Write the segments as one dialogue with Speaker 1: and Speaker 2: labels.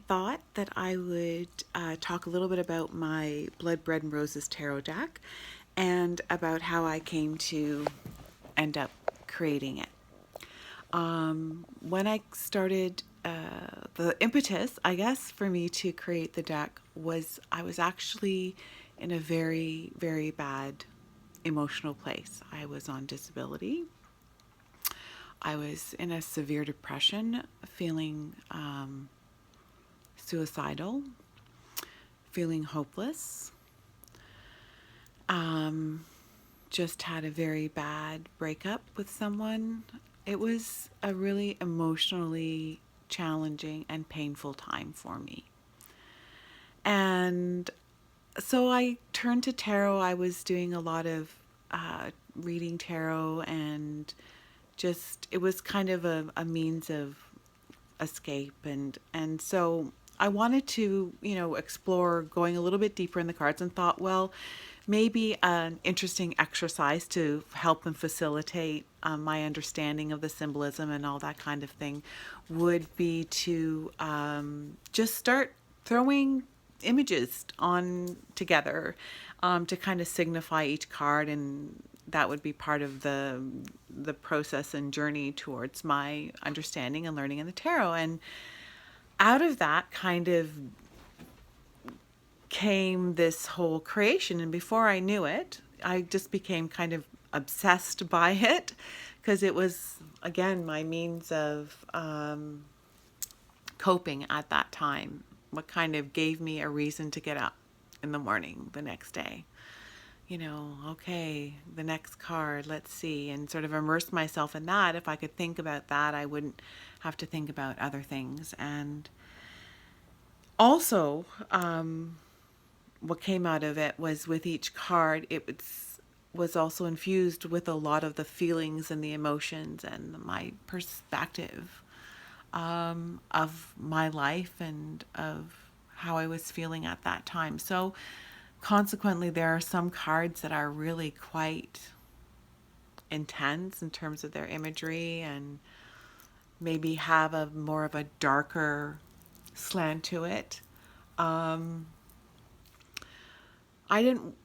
Speaker 1: thought that I would talk a little bit about my Blood, Bread, and Roses tarot deck and about how I came to end up creating it. When I started, the impetus, I guess, for me to create the deck was I was actually in a very, very bad emotional place. I was on disability. I was in a severe depression, feeling suicidal, feeling hopeless. Just had a very bad breakup with someone. It was a really emotionally challenging and painful time for me. And so I turned to tarot. I was doing a lot of reading tarot, and just it was kind of a means of escape, and so I wanted to explore going a little bit deeper in the cards, and thought, well, maybe an interesting exercise to help and facilitate my understanding of the symbolism and all that kind of thing would be to just start throwing images on together to kind of signify each card, and that would be part of the process and journey towards my understanding and learning in the tarot. And out of that kind of came this whole creation, and before I knew it, I just became kind of obsessed by it, because it was, again, my means of coping at that time. What kind of gave me a reason to get up in the morning the next day. Okay, the next card, let's see, and sort of immerse myself in that. If I could think about that, I wouldn't have to think about other things. And also, what came out of it was, with each card, it was also infused with a lot of the feelings and the emotions and my perspective of my life and of how I was feeling at that time. So consequently, there are some cards that are really quite intense in terms of their imagery, and maybe have a more of a darker slant to it. I didn't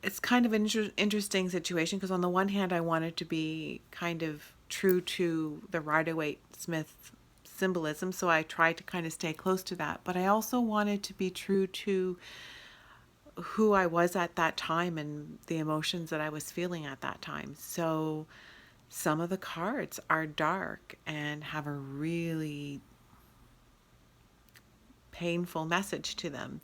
Speaker 1: It's kind of an interesting situation, because on the one hand, I wanted to be kind of true to the Rider-Waite-Smith symbolism, so I tried to kind of stay close to that, but I also wanted to be true to who I was at that time and the emotions that I was feeling at that time. So some of the cards are dark and have a really painful message to them.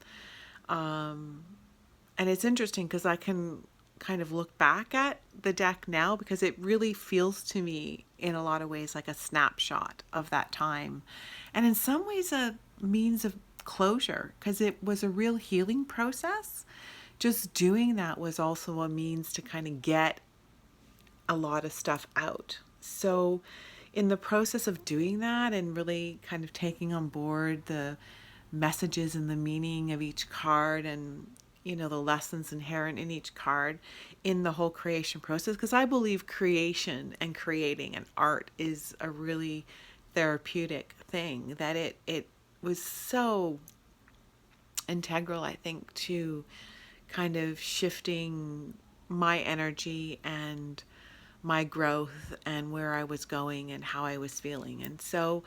Speaker 1: And it's interesting because I can kind of look back at the deck now, because it really feels to me in a lot of ways like a snapshot of that time, and in some ways a means of closure, because it was a real healing process. Just doing that was also a means to kind of get a lot of stuff out. So in the process of doing that and really kind of taking on board the messages and the meaning of each card, and the lessons inherent in each card in the whole creation process, because I believe creation and creating and art is a really therapeutic thing, that it was so integral, I think, to kind of shifting my energy and my growth and where I was going and how I was feeling. And so,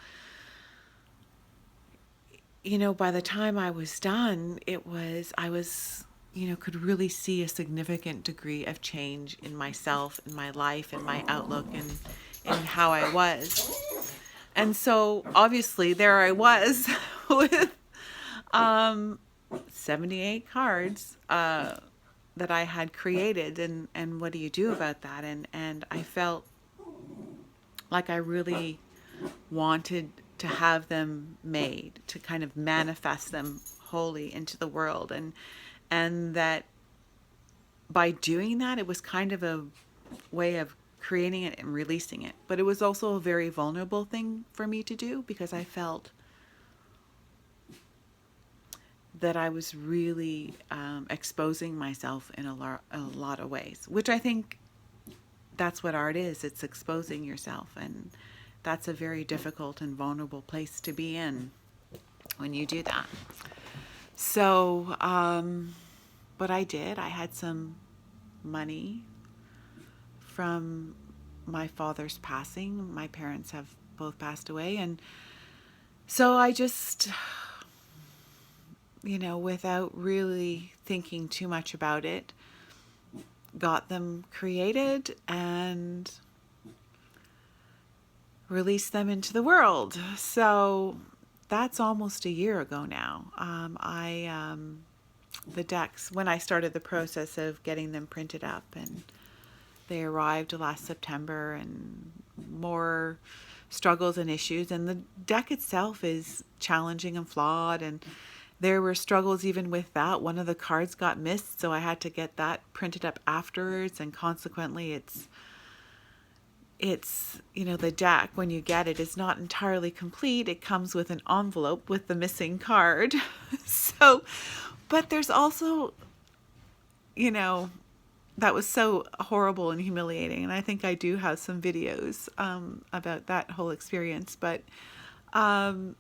Speaker 1: by the time I was done, I was could really see a significant degree of change in myself, in my life, in my outlook, and in how I was. And so obviously there I was with 78 cards that I had created, and what do you do about that? And I felt like I really wanted to have them made, to kind of manifest them wholly into the world, and that by doing that, it was kind of a way of creating it and releasing it. But it was also a very vulnerable thing for me to do, because I felt that I was really exposing myself in a lot of ways, which I think that's what art is. It's exposing yourself, and that's a very difficult and vulnerable place to be in. when you do that. So, but I did. I had some money from my father's passing. My parents have both passed away. And so I just, without really thinking too much about it, got them created and released them into the world. So that's almost a year ago now. The decks, when I started the process of getting them printed up, and they arrived last September, and more struggles and issues. And the deck itself is challenging and flawed, and there were struggles even with that. One of the cards got missed, so I had to get that printed up afterwards, and consequently it's the deck, when you get it, is not entirely complete. It comes with an envelope with the missing card. So, but there's also, that was so horrible and humiliating. And I think I do have some videos about that whole experience. But when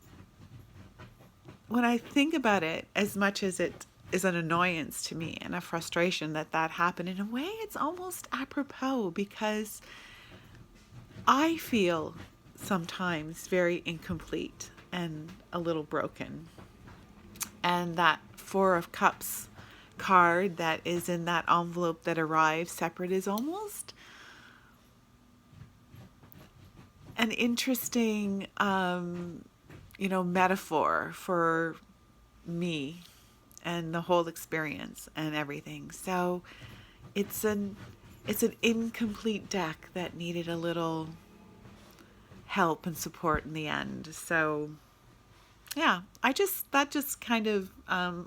Speaker 1: I think about it, as much as it is an annoyance to me and a frustration that happened, in a way, it's almost apropos, because I feel sometimes very incomplete and a little broken. And that Four of Cups card that is in that envelope that arrives separate is almost an interesting, metaphor for me and the whole experience and everything. So it's an incomplete deck that needed a little help and support in the end. So yeah, that just kind of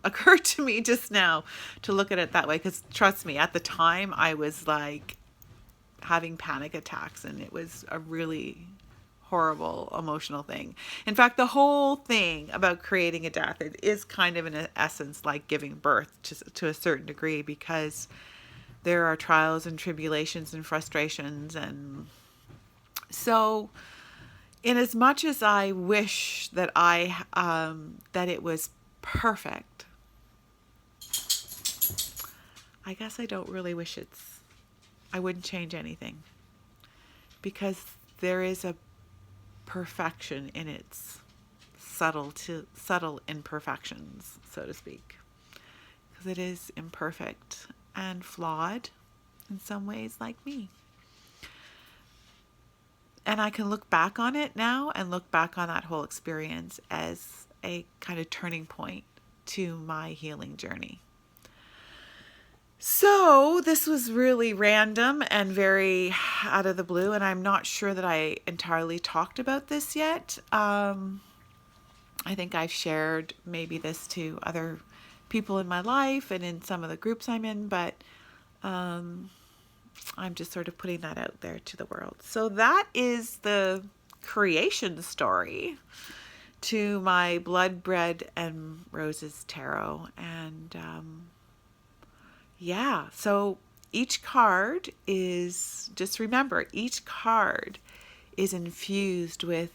Speaker 1: occurred to me just now to look at it that way, because trust me, at the time I was like having panic attacks, and it was a really horrible emotional thing. In fact, the whole thing about creating a death, it is kind of in essence like giving birth to a certain degree, because there are trials and tribulations and frustrations. And so in as much as I wish that that it was perfect, I guess I don't really wish I wouldn't change anything, because there is a perfection in its subtle imperfections, so to speak, because it is imperfect and flawed in some ways, like me. And I can look back on it now and look back on that whole experience as a kind of turning point to my healing journey. So this was really random and very out of the blue, and I'm not sure that I entirely talked about this yet. I think I've shared maybe this to other people in my life and in some of the groups I'm in, but I'm just sort of putting that out there to the world. So that is the creation story to my Blood, Bread, and Roses tarot. And yeah, so each card is, just remember, each card is infused with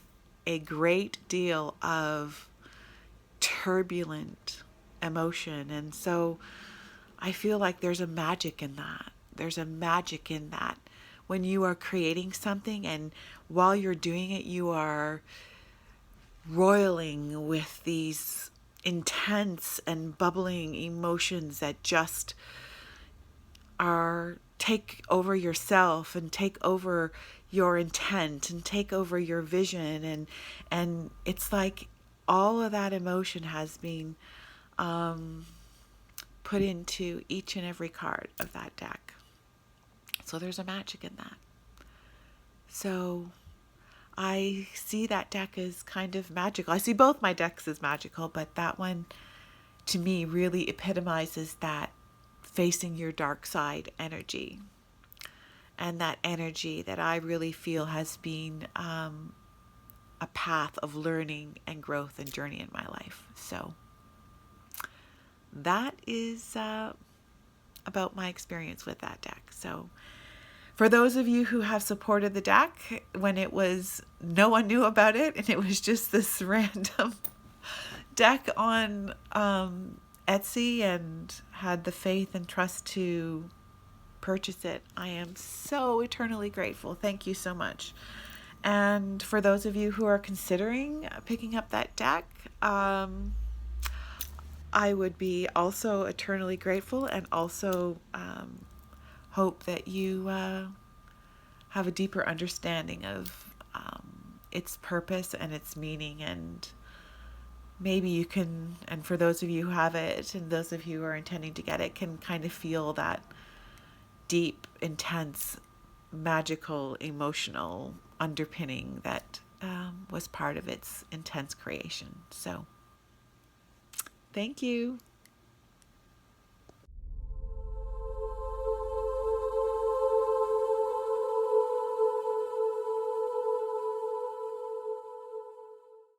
Speaker 1: a great deal of turbulent emotion. And so I feel like there's a magic in that. There's a magic in that when you are creating something, and while you're doing it, you are roiling with these intense and bubbling emotions that just take over yourself and take over your intent and take over your vision, and it's like all of that emotion has been put into each and every card of that deck. So there's a magic in that. So I see that deck as kind of magical. I see both my decks as magical, but that one to me really epitomizes that facing your dark side energy, and that energy that I really feel has been a path of learning and growth and journey in my life. So that is about my experience with that deck. So for those of you who have supported the deck when no one knew about it and it was just this random deck on Etsy and had the faith and trust to purchase it. I am so eternally grateful. Thank you so much. And for those of you who are considering picking up that deck, I would be also eternally grateful, and also hope that you have a deeper understanding of its purpose and its meaning. And maybe you can, and for those of you who have it and those of you who are intending to get it, can kind of feel that deep, intense, magical, emotional underpinning that was part of its intense creation. So, thank you.